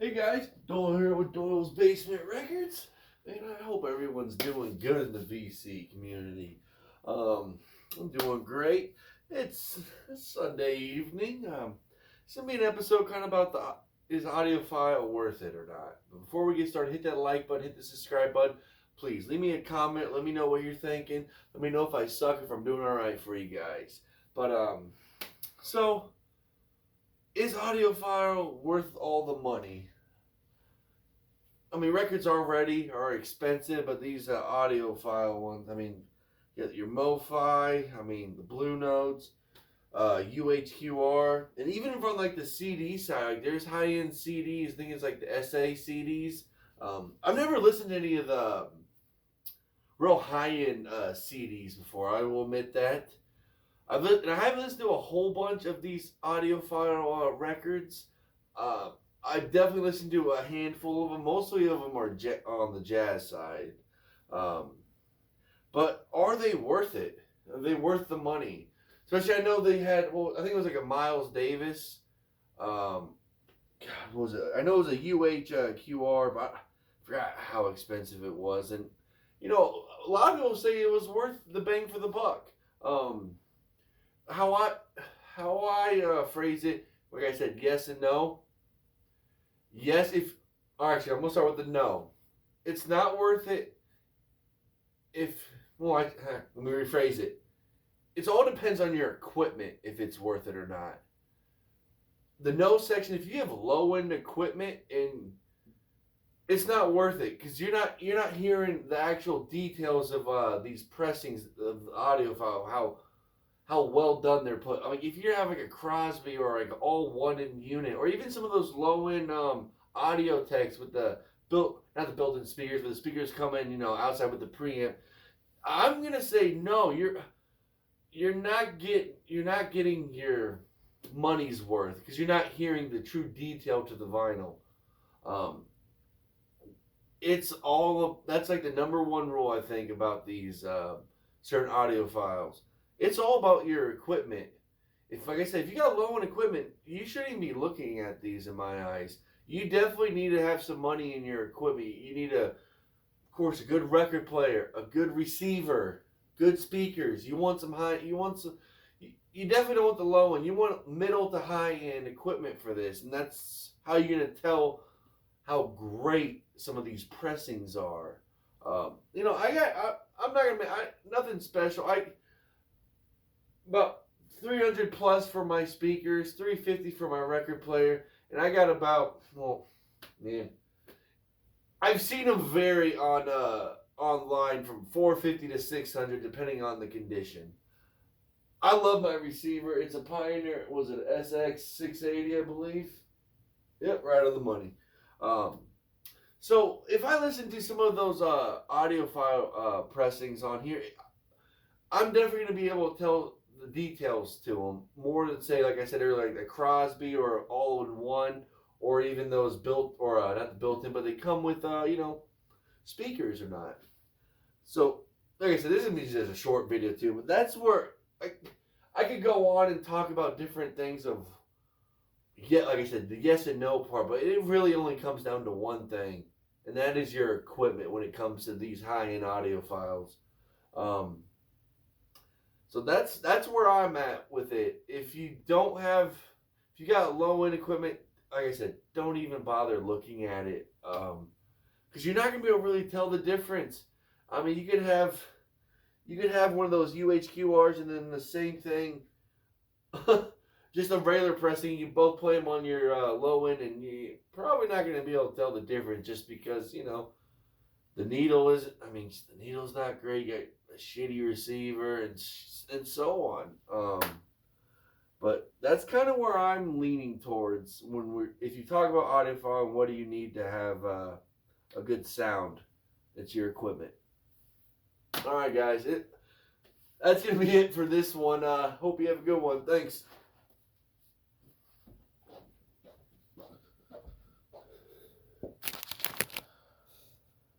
Hey guys, Doyle here with Doyle's Basement Records, and I hope everyone's doing good in the VC community. I'm doing great. It's Sunday evening. It's gonna be an episode kind of about is Audiophile worth it or not. But before we get started, hit that like button, hit the subscribe button. Please leave me a comment. Let me know what you're thinking. Let me know if I suck, if I'm doing all right for you guys. But so is Audiophile worth all the money? I mean, records already are expensive, but these audiophile ones, I mean, you got your MoFi, I mean, the Blue Notes, UHQR, and even from like the CD side, like there's high-end CDs, I think it's like the SA CDs. I've never listened to any of the real high-end CDs before, I will admit that. And I haven't listened to a whole bunch of these audiophile records. I've definitely listened to a handful of them. Mostly of them are on the jazz side. Um, but are they worth it? Are they worth the money? Especially, I know they had, well, I think it was like a Miles Davis. God, what was it? I know it was a UHQR, but I forgot how expensive it was. And, you know, a lot of people say it was worth the bang for the buck. How I phrase it, like I said, yes and no. Yes, actually, I'm gonna start with the no. It's not worth it let me rephrase it. It all depends on your equipment if it's worth it or not. The no section, if you have low end equipment and it's not worth it because you're not hearing the actual details of these pressings of the audiophile, how well done they're put. I mean, if you have like a Crosby or like all one in unit, or even some of those low end audio techs with the not the built-in speakers, but the speakers come in, outside with the preamp. I'm gonna say no. You're not getting your money's worth because you're not hearing the true detail to the vinyl. Um, that's like the number one rule I think about these certain audiophiles. It's all about your equipment. Like I said, if you got low end equipment, you shouldn't even be looking at these in my eyes. You definitely need to have some money in your equipment. You need of course, a good record player, a good receiver, good speakers. You definitely don't want the low end. You want middle to high end equipment for this, and that's how you're gonna tell how great some of these pressings are. I'm not nothing special. About 300 plus for my speakers, 350 for my record player, and I got about, I've seen them vary on online from 450 to 600 depending on the condition. I love my receiver. It's a Pioneer. Was it SX 680, I believe? Yep, right on the money. So if I listen to some of those audiophile pressings on here, I'm definitely going to be able to tell the details to them more than, say, like I said earlier, like the Crosby or all in one, or even those built, or not the built-in, but they come with speakers or not. So like I said, this is just a short video too, but that's where I could go on and talk about different things of, like I said, the yes and no part, but it really only comes down to one thing, and that is your equipment when it comes to these high-end audiophiles. So that's where I'm at with it. If you got low end equipment, like I said, don't even bother looking at it, because you're not gonna be able to really tell the difference. I mean, you could have one of those UHQRs and then the same thing, just a regular pressing. You both play them on your low end, and you're probably not gonna be able to tell the difference just because the needle's not great. You got a shitty receiver and so on. But that's kind of where I'm leaning towards if you talk about audiophile, what do you need to have a good sound? It's your equipment. All right, guys, that's gonna be it for this one. Hope you have a good one. Thanks.